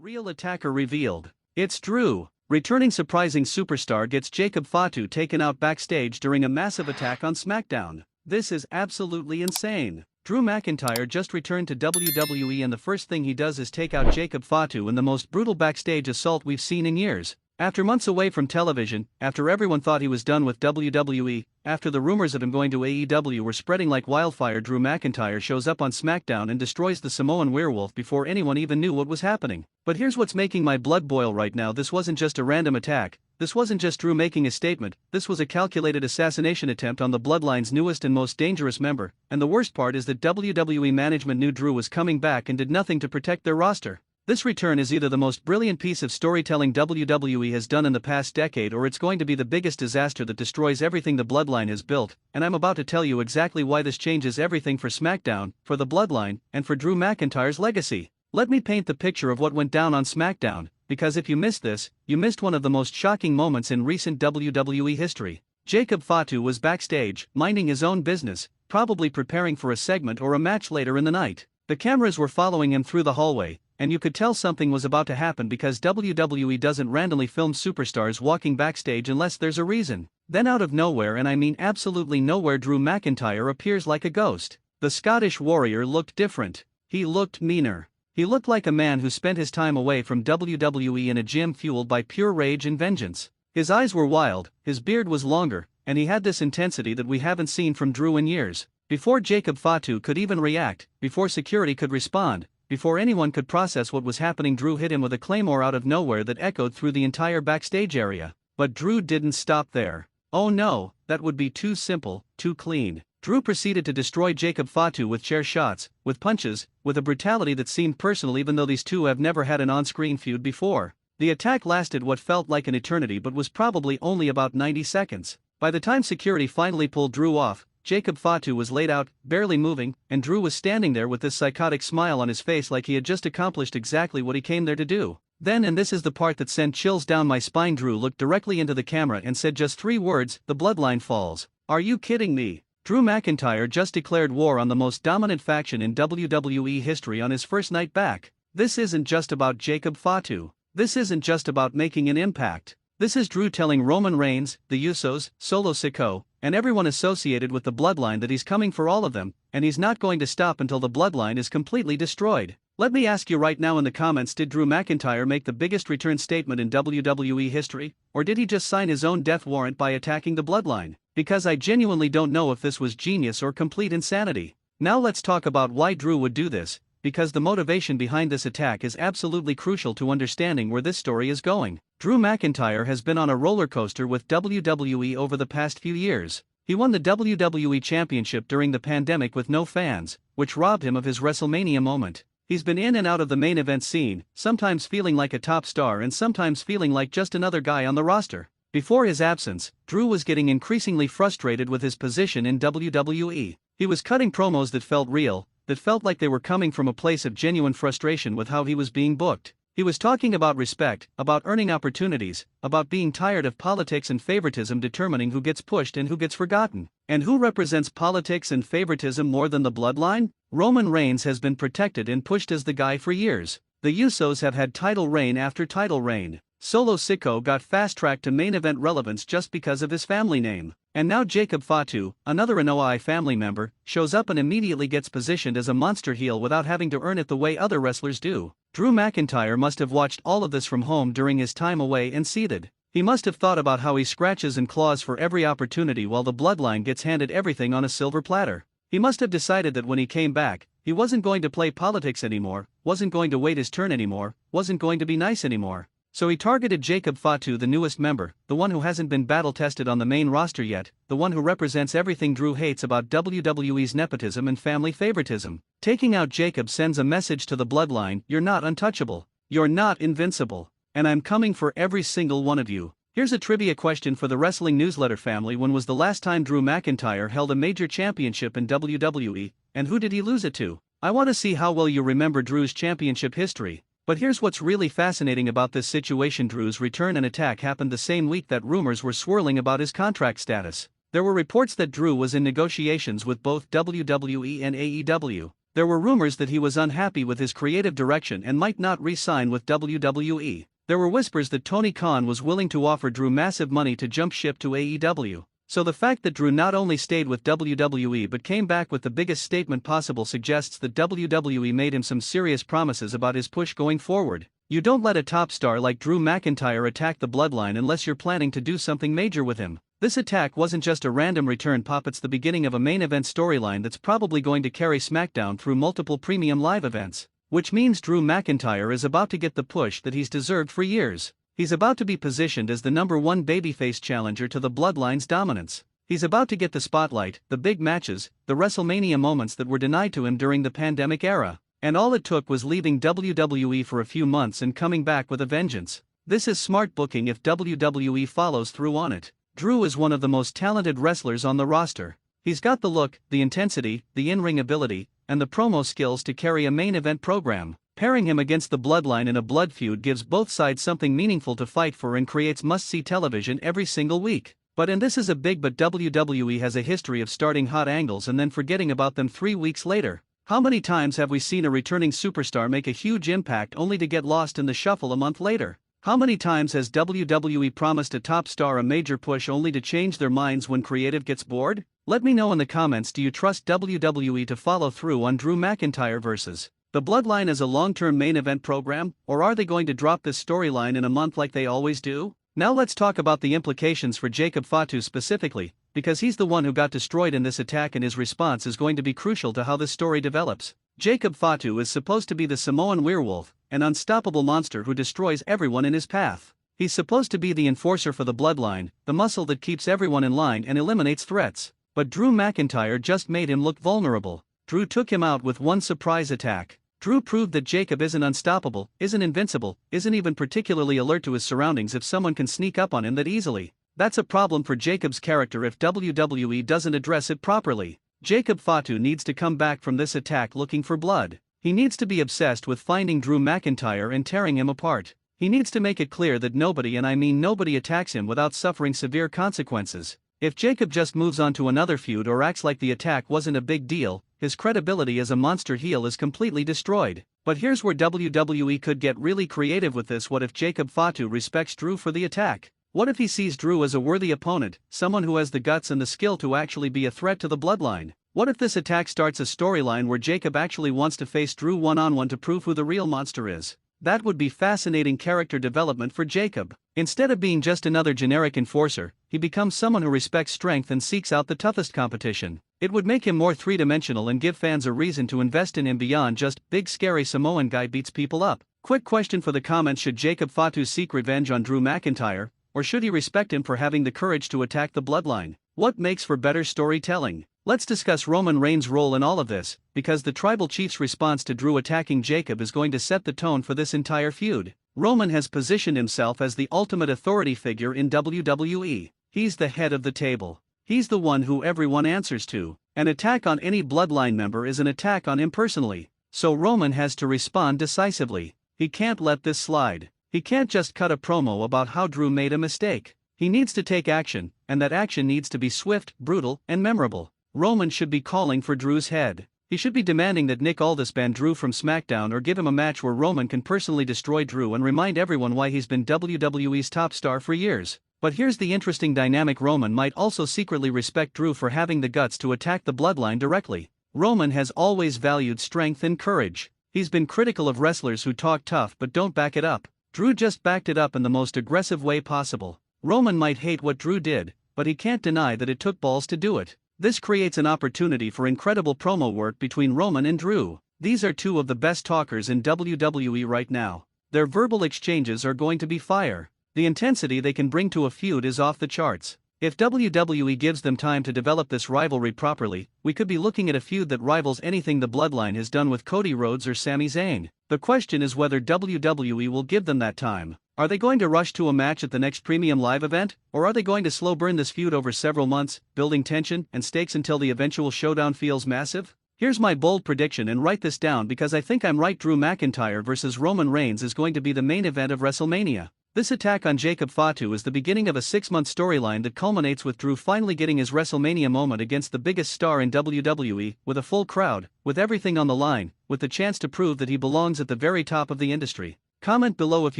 Real attacker revealed. It's Drew. Returning surprising superstar gets Jacob Fatu taken out backstage during a massive attack on SmackDown. This is absolutely insane. Drew McIntyre just returned to WWE and the first thing he does is take out Jacob Fatu in the most brutal backstage assault we've seen in years. After months away from television, after everyone thought he was done with WWE, after the rumors of him going to AEW were spreading like wildfire, Drew McIntyre shows up on SmackDown and destroys the Samoan werewolf before anyone even knew what was happening. But here's what's making my blood boil right now. This wasn't just a random attack. This wasn't just Drew making a statement. This was a calculated assassination attempt on the Bloodline's newest and most dangerous member. And the worst part is that WWE management knew Drew was coming back and did nothing to protect their roster. This return is either the most brilliant piece of storytelling WWE has done in the past decade, or it's going to be the biggest disaster that destroys everything the Bloodline has built, and I'm about to tell you exactly why this changes everything for SmackDown, for the Bloodline, and for Drew McIntyre's legacy. Let me paint the picture of what went down on SmackDown, because if you missed this, you missed one of the most shocking moments in recent WWE history. Jacob Fatu was backstage, minding his own business, probably preparing for a segment or a match later in the night. The cameras were following him through the hallway, and you could tell something was about to happen because WWE doesn't randomly film superstars walking backstage unless there's a reason. Then out of nowhere, and I mean absolutely nowhere, Drew McIntyre appears like a ghost. The Scottish warrior looked different. He looked meaner. He looked like a man who spent his time away from WWE in a gym fueled by pure rage and vengeance. His eyes were wild, his beard was longer, and he had this intensity that we haven't seen from Drew in years. Before Jacob Fatu could even react, before security could respond, before anyone could process what was happening, Drew hit him with a claymore out of nowhere that echoed through the entire backstage area. But Drew didn't stop there. Oh no, that would be too simple, too clean. Drew proceeded to destroy Jacob Fatu with chair shots, with punches, with a brutality that seemed personal even though these two have never had an on-screen feud before. The attack lasted what felt like an eternity but was probably only about 90 seconds. By the time security finally pulled Drew off, Jacob Fatu was laid out, barely moving, and Drew was standing there with this psychotic smile on his face like he had just accomplished exactly what he came there to do. Then, and this is the part that sent chills down my spine, Drew looked directly into the camera and said just 3 words: "The Bloodline falls." Are you kidding me? Drew McIntyre just declared war on the most dominant faction in WWE history on his first night back. This isn't just about Jacob Fatu. This isn't just about making an impact. This is Drew telling Roman Reigns, the Usos, Solo Sikoa, and everyone associated with the Bloodline that he's coming for all of them, and he's not going to stop until the Bloodline is completely destroyed. Let me ask you right now in the comments, did Drew McIntyre make the biggest return statement in WWE history, or did he just sign his own death warrant by attacking the Bloodline? Because I genuinely don't know if this was genius or complete insanity. Now let's talk about why Drew would do this, because the motivation behind this attack is absolutely crucial to understanding where this story is going. Drew McIntyre has been on a roller coaster with WWE over the past few years. He won the WWE Championship during the pandemic with no fans, which robbed him of his WrestleMania moment. He's been in and out of the main event scene, sometimes feeling like a top star and sometimes feeling like just another guy on the roster. Before his absence, Drew was getting increasingly frustrated with his position in WWE. He was cutting promos that felt real, that felt like they were coming from a place of genuine frustration with how he was being booked. He was talking about respect, about earning opportunities, about being tired of politics and favoritism determining who gets pushed and who gets forgotten. And who represents politics and favoritism more than the Bloodline? Roman Reigns has been protected and pushed as the guy for years. The Usos have had title reign after title reign. Solo Sikoa got fast-tracked to main event relevance just because of his family name. And now Jacob Fatu, another Anoa'i family member, shows up and immediately gets positioned as a monster heel without having to earn it the way other wrestlers do. Drew McIntyre must have watched all of this from home during his time away and seething. He must have thought about how he scratches and claws for every opportunity while the Bloodline gets handed everything on a silver platter. He must have decided that when he came back, he wasn't going to play politics anymore, wasn't going to wait his turn anymore, wasn't going to be nice anymore. So he targeted Jacob Fatu, the newest member, the one who hasn't been battle-tested on the main roster yet, the one who represents everything Drew hates about WWE's nepotism and family favoritism. Taking out Jacob sends a message to the Bloodline: you're not untouchable. You're not invincible. And I'm coming for every single one of you. Here's a trivia question for the Wrestling Newsletter family: when was the last time Drew McIntyre held a major championship in WWE, and who did he lose it to? I want to see how well you remember Drew's championship history. But here's what's really fascinating about this situation: Drew's return and attack happened the same week that rumors were swirling about his contract status. There were reports that Drew was in negotiations with both WWE and AEW. There were rumors that he was unhappy with his creative direction and might not re-sign with WWE. There were whispers that Tony Khan was willing to offer Drew massive money to jump ship to AEW. So the fact that Drew not only stayed with WWE but came back with the biggest statement possible suggests that WWE made him some serious promises about his push going forward. You don't let a top star like Drew McIntyre attack the bloodline unless you're planning to do something major with him. This attack wasn't just a random return pop, it's the beginning of a main event storyline that's probably going to carry SmackDown through multiple premium live events. Which means Drew McIntyre is about to get the push that he's deserved for years. He's about to be positioned as the #1 babyface challenger to the Bloodline's dominance. He's about to get the spotlight, the big matches, the WrestleMania moments that were denied to him during the pandemic era. And all it took was leaving WWE for a few months and coming back with a vengeance. This is smart booking if WWE follows through on it. Drew is one of the most talented wrestlers on the roster. He's got the look, the intensity, the in-ring ability, and the promo skills to carry a main event program. Pairing him against the Bloodline in a blood feud gives both sides something meaningful to fight for and creates must-see television every single week. And this is a big but WWE has a history of starting hot angles and then forgetting about them 3 weeks later. How many times have we seen a returning superstar make a huge impact only to get lost in the shuffle a month later? How many times has WWE promised a top star a major push only to change their minds when creative gets bored? Let me know in the comments, do you trust WWE to follow through on Drew McIntyre versus the Bloodline as a long-term main event program, or are they going to drop this storyline in a month like they always do? Now let's talk about the implications for Jacob Fatu specifically, because he's the one who got destroyed in this attack and his response is going to be crucial to how this story develops. Jacob Fatu is supposed to be the Samoan werewolf, an unstoppable monster who destroys everyone in his path. He's supposed to be the enforcer for the Bloodline, the muscle that keeps everyone in line and eliminates threats. But Drew McIntyre just made him look vulnerable. Drew took him out with one surprise attack. Drew proved that Jacob isn't unstoppable, isn't invincible, isn't even particularly alert to his surroundings if someone can sneak up on him that easily. That's a problem for Jacob's character if WWE doesn't address it properly. Jacob Fatu needs to come back from this attack looking for blood. He needs to be obsessed with finding Drew McIntyre and tearing him apart. He needs to make it clear that nobody, and I mean nobody, attacks him without suffering severe consequences. If Jacob just moves on to another feud or acts like the attack wasn't a big deal, his credibility as a monster heel is completely destroyed. But here's where WWE could get really creative with this. What if Jacob Fatu respects Drew for the attack? What if he sees Drew as a worthy opponent, someone who has the guts and the skill to actually be a threat to the Bloodline? What if this attack starts a storyline where Jacob actually wants to face Drew one-on-one to prove who the real monster is? That would be fascinating character development for Jacob. Instead of being just another generic enforcer, he becomes someone who respects strength and seeks out the toughest competition. It would make him more three-dimensional and give fans a reason to invest in him beyond just big scary Samoan guy beats people up. Quick question for the comments: should Jacob Fatu seek revenge on Drew McIntyre, or should he respect him for having the courage to attack the Bloodline? What makes for better storytelling? Let's discuss Roman Reigns' role in all of this, because the Tribal Chief's response to Drew attacking Jacob is going to set the tone for this entire feud. Roman has positioned himself as the ultimate authority figure in WWE. He's the head of the table. He's the one who everyone answers to. An attack on any Bloodline member is an attack on him personally. So Roman has to respond decisively. He can't let this slide. He can't just cut a promo about how Drew made a mistake. He needs to take action, and that action needs to be swift, brutal, and memorable. Roman should be calling for Drew's head. He should be demanding that Nick Aldis ban Drew from SmackDown or give him a match where Roman can personally destroy Drew and remind everyone why he's been WWE's top star for years. But here's the interesting dynamic: Roman might also secretly respect Drew for having the guts to attack the Bloodline directly. Roman has always valued strength and courage. He's been critical of wrestlers who talk tough but don't back it up. Drew just backed it up in the most aggressive way possible. Roman might hate what Drew did, but he can't deny that it took balls to do it. This creates an opportunity for incredible promo work between Roman and Drew. These are two of the best talkers in WWE right now. Their verbal exchanges are going to be fire. The intensity they can bring to a feud is off the charts. If WWE gives them time to develop this rivalry properly, we could be looking at a feud that rivals anything the Bloodline has done with Cody Rhodes or Sami Zayn. The question is whether WWE will give them that time. Are they going to rush to a match at the next premium live event, or are they going to slow burn this feud over several months, building tension and stakes until the eventual showdown feels massive? Here's my bold prediction, and write this down because I think I'm right. Drew McIntyre versus Roman Reigns is going to be the main event of WrestleMania. This attack on Jacob Fatu is the beginning of a 6-month storyline that culminates with Drew finally getting his WrestleMania moment against the biggest star in WWE, with a full crowd, with everything on the line, with the chance to prove that he belongs at the very top of the industry. Comment below if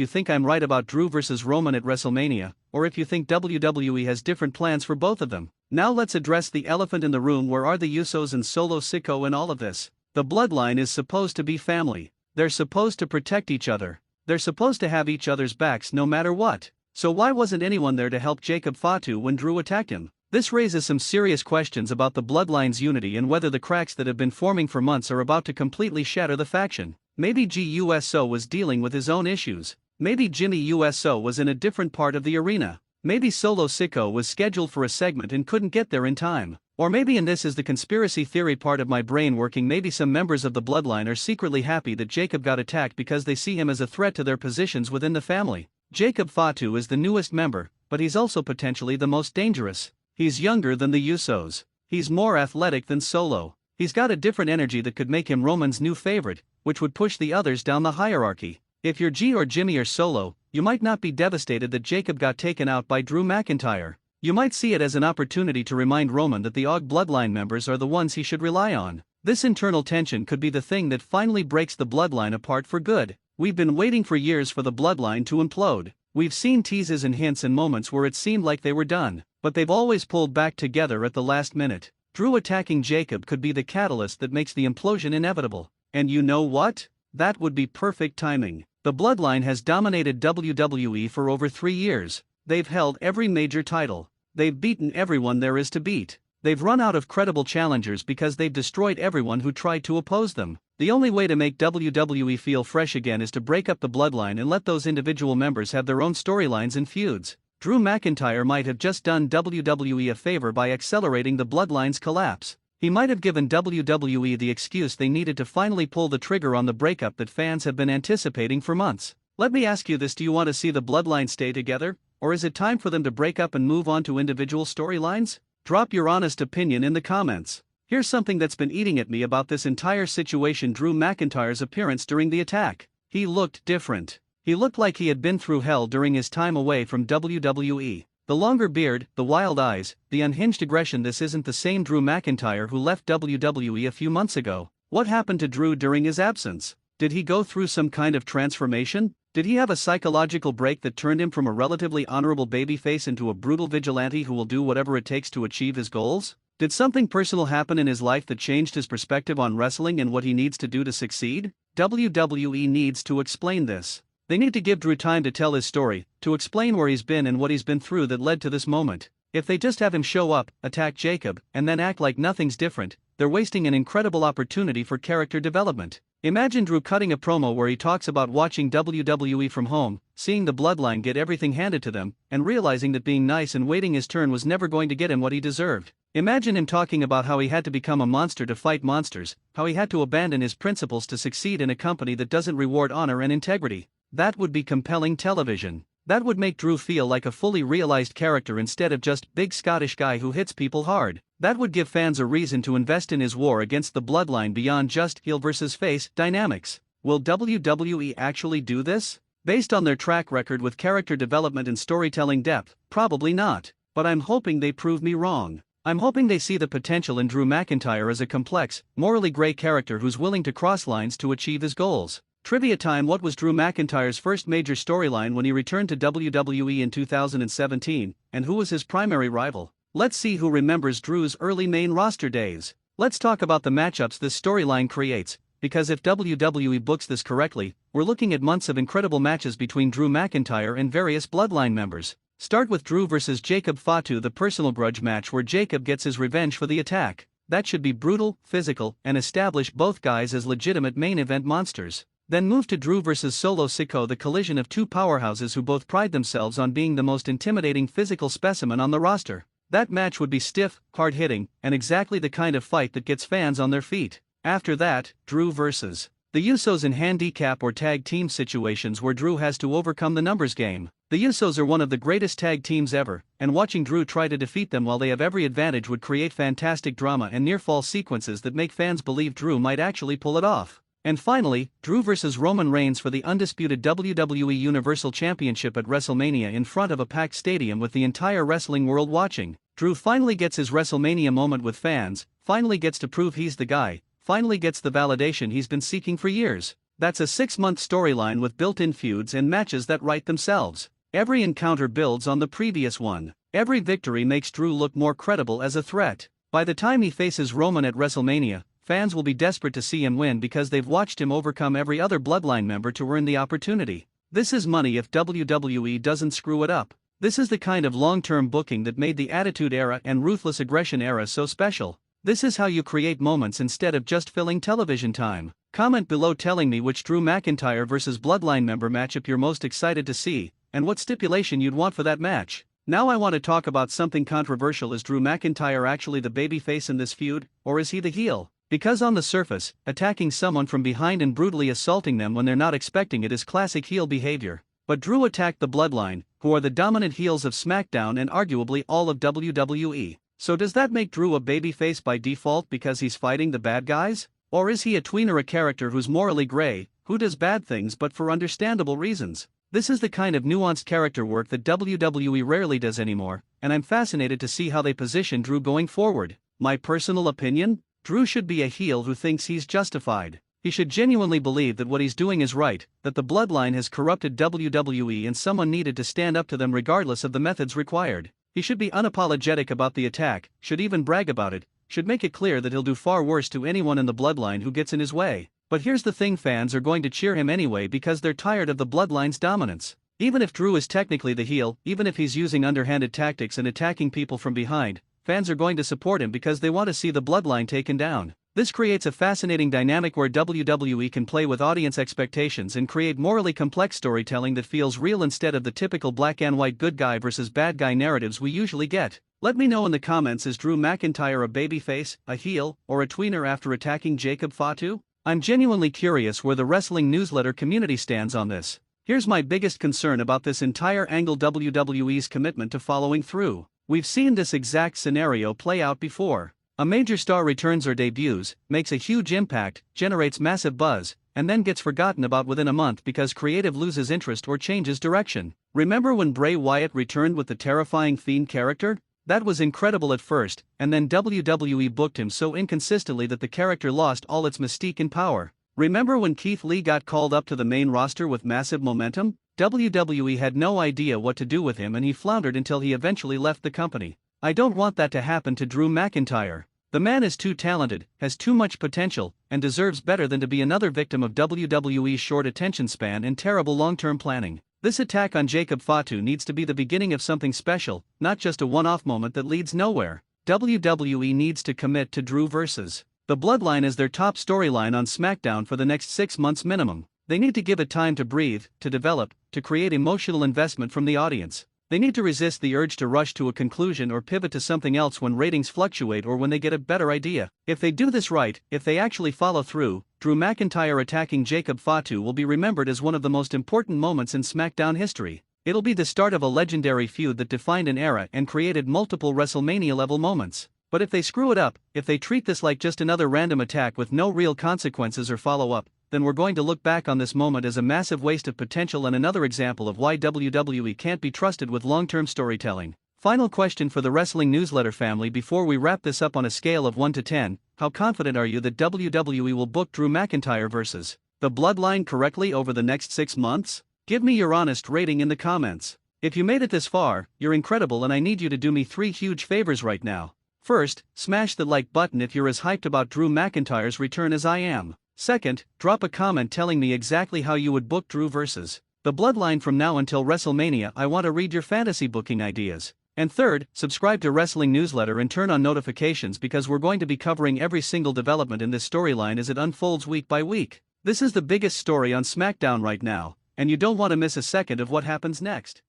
you think I'm right about Drew versus Roman at WrestleMania, or if you think WWE has different plans for both of them. Now let's address the elephant in the room. Where are the Usos and Solo Sikoa in all of this? The bloodline is supposed to be family. They're supposed to protect each other. They're supposed to have each other's backs no matter what. So why wasn't anyone there to help Jacob Fatu when Drew attacked him? This raises some serious questions about the bloodline's unity and whether the cracks that have been forming for months are about to completely shatter the faction. Maybe GUSO was dealing with his own issues. Maybe Jimmy USO was in a different part of the arena. Maybe Solo Sikoa was scheduled for a segment and couldn't get there in time. Or maybe, and this is the conspiracy theory part of my brain working, maybe some members of the bloodline are secretly happy that Jacob got attacked because they see him as a threat to their positions within the family. Jacob Fatu is the newest member, but he's also potentially the most dangerous. He's younger than the Usos. He's more athletic than Solo. He's got a different energy that could make him Roman's new favorite, which would push the others down the hierarchy. If you're G or Jimmy or Solo, you might not be devastated that Jacob got taken out by Drew McIntyre. You might see it as an opportunity to remind Roman that the Og bloodline members are the ones he should rely on. This internal tension could be the thing that finally breaks the bloodline apart for good. We've been waiting for years for the bloodline to implode. We've seen teases and hints and moments where it seemed like they were done, but they've always pulled back together at the last minute. Drew attacking Jacob could be the catalyst that makes the implosion inevitable. And you know what? That would be perfect timing. The bloodline has dominated WWE for over 3 years. They've held every major title. They've beaten everyone there is to beat. They've run out of credible challengers because they've destroyed everyone who tried to oppose them. The only way to make WWE feel fresh again is to break up the bloodline and let those individual members have their own storylines and feuds. Drew McIntyre might have just done WWE a favor by accelerating the bloodline's collapse. He might have given WWE the excuse they needed to finally pull the trigger on the breakup that fans have been anticipating for months. Let me ask you this: do you want to see the bloodline stay together? Or is it time for them to break up and move on to individual storylines? Drop your honest opinion in the comments. Here's something that's been eating at me about this entire situation: Drew McIntyre's appearance during the attack. He looked different. He looked like he had been through hell during his time away from WWE. The longer beard, the wild eyes, the unhinged aggression. This isn't the same Drew McIntyre who left WWE a few months ago. What happened to Drew during his absence? Did he go through some kind of transformation? Did he have a psychological break that turned him from a relatively honorable babyface into a brutal vigilante who will do whatever it takes to achieve his goals? Did something personal happen in his life that changed his perspective on wrestling and what he needs to do to succeed? WWE needs to explain this. They need to give Drew time to tell his story, to explain where he's been and what he's been through that led to this moment. If they just have him show up, attack Jacob, and then act like nothing's different, they're wasting an incredible opportunity for character development. Imagine Drew cutting a promo where he talks about watching WWE from home, seeing the bloodline get everything handed to them, and realizing that being nice and waiting his turn was never going to get him what he deserved. Imagine him talking about how he had to become a monster to fight monsters, how he had to abandon his principles to succeed in a company that doesn't reward honor and integrity. That would be compelling television. That would make Drew feel like a fully realized character instead of just big Scottish guy who hits people hard. That would give fans a reason to invest in his war against the bloodline beyond just heel versus face dynamics. Will WWE actually do this? Based on their track record with character development and storytelling depth, probably not. But I'm hoping they prove me wrong. I'm hoping they see the potential in Drew McIntyre as a complex, morally gray character who's willing to cross lines to achieve his goals. Trivia time: what was Drew McIntyre's first major storyline when he returned to WWE in 2017, and who was his primary rival? Let's see who remembers Drew's early main roster days. Let's talk about the matchups this storyline creates, because if WWE books this correctly, we're looking at months of incredible matches between Drew McIntyre and various bloodline members. Start with Drew versus Jacob Fatu, the personal grudge match where Jacob gets his revenge for the attack. That should be brutal, physical, and establish both guys as legitimate main event monsters. Then move to Drew vs Solo Sikoa, the collision of two powerhouses who both pride themselves on being the most intimidating physical specimen on the roster. That match would be stiff, hard-hitting, and exactly the kind of fight that gets fans on their feet. After that, Drew vs the Usos in handicap or tag team situations where Drew has to overcome the numbers game. The Usos are one of the greatest tag teams ever, and watching Drew try to defeat them while they have every advantage would create fantastic drama and near-fall sequences that make fans believe Drew might actually pull it off. And finally, Drew vs. Roman Reigns for the undisputed WWE Universal Championship at WrestleMania in front of a packed stadium with the entire wrestling world watching. Drew finally gets his WrestleMania moment with fans, finally gets to prove he's the guy, finally gets the validation he's been seeking for years. That's a 6-month storyline with built-in feuds and matches that write themselves. Every encounter builds on the previous one. Every victory makes Drew look more credible as a threat. By the time he faces Roman at WrestleMania, fans will be desperate to see him win because they've watched him overcome every other Bloodline member to earn the opportunity. This is money if WWE doesn't screw it up. This is the kind of long-term booking that made the Attitude Era and Ruthless Aggression Era so special. This is how you create moments instead of just filling television time. Comment below telling me which Drew McIntyre vs. Bloodline member matchup you're most excited to see, and what stipulation you'd want for that match. Now I want to talk about something controversial. Is Drew McIntyre actually the babyface in this feud, or is he the heel? Because on the surface, attacking someone from behind and brutally assaulting them when they're not expecting it is classic heel behavior. But Drew attacked the Bloodline, who are the dominant heels of SmackDown and arguably all of WWE. So does that make Drew a babyface by default because he's fighting the bad guys? Or is he a tweener, a character who's morally gray, who does bad things but for understandable reasons? This is the kind of nuanced character work that WWE rarely does anymore, and I'm fascinated to see how they position Drew going forward. My personal opinion? Drew should be a heel who thinks he's justified. He should genuinely believe that what he's doing is right, that the Bloodline has corrupted WWE and someone needed to stand up to them regardless of the methods required. He should be unapologetic about the attack, should even brag about it, should make it clear that he'll do far worse to anyone in the Bloodline who gets in his way. But here's the thing, fans are going to cheer him anyway because they're tired of the Bloodline's dominance. Even if Drew is technically the heel, even if he's using underhanded tactics and attacking people from behind, fans are going to support him because they want to see the Bloodline taken down. This creates a fascinating dynamic where WWE can play with audience expectations and create morally complex storytelling that feels real instead of the typical black and white good guy versus bad guy narratives we usually get. Let me know in the comments, is Drew McIntyre a babyface, a heel, or a tweener after attacking Jacob Fatu? I'm genuinely curious where the wrestling newsletter community stands on this. Here's my biggest concern about this entire angle: WWE's commitment to following through. We've seen this exact scenario play out before. A major star returns or debuts, makes a huge impact, generates massive buzz, and then gets forgotten about within a month because creative loses interest or changes direction. Remember when Bray Wyatt returned with the terrifying Fiend character? That was incredible at first, and then WWE booked him so inconsistently that the character lost all its mystique and power. Remember when Keith Lee got called up to the main roster with massive momentum? WWE had no idea what to do with him and he floundered until he eventually left the company. I don't want that to happen to Drew McIntyre. The man is too talented, has too much potential, and deserves better than to be another victim of WWE's short attention span and terrible long-term planning. This attack on Jacob Fatu needs to be the beginning of something special, not just a one-off moment that leads nowhere. WWE needs to commit to Drew vs. the Bloodline as their top storyline on SmackDown for the next 6 months minimum. They need to give it time to breathe, to develop, to create emotional investment from the audience. They need to resist the urge to rush to a conclusion or pivot to something else when ratings fluctuate or when they get a better idea. If they do this right, if they actually follow through, Drew McIntyre attacking Jacob Fatu will be remembered as one of the most important moments in SmackDown history. It'll be the start of a legendary feud that defined an era and created multiple WrestleMania-level moments. But if they screw it up, if they treat this like just another random attack with no real consequences or follow-up, then we're going to look back on this moment as a massive waste of potential and another example of why WWE can't be trusted with long-term storytelling. Final question for the wrestling newsletter family before we wrap this up: on a scale of 1 to 10, how confident are you that WWE will book Drew McIntyre vs. the Bloodline correctly over the next 6 months? Give me your honest rating in the comments. If you made it this far, you're incredible, and I need you to do me 3 huge favors right now. First, smash the like button if you're as hyped about Drew McIntyre's return as I am. Second, drop a comment telling me exactly how you would book Drew vs. the Bloodline from now until WrestleMania. I want to read your fantasy booking ideas. And third, subscribe to Wrestling Newsletter and turn on notifications because we're going to be covering every single development in this storyline as it unfolds week by week. This is the biggest story on SmackDown right now, and you don't want to miss a second of what happens next.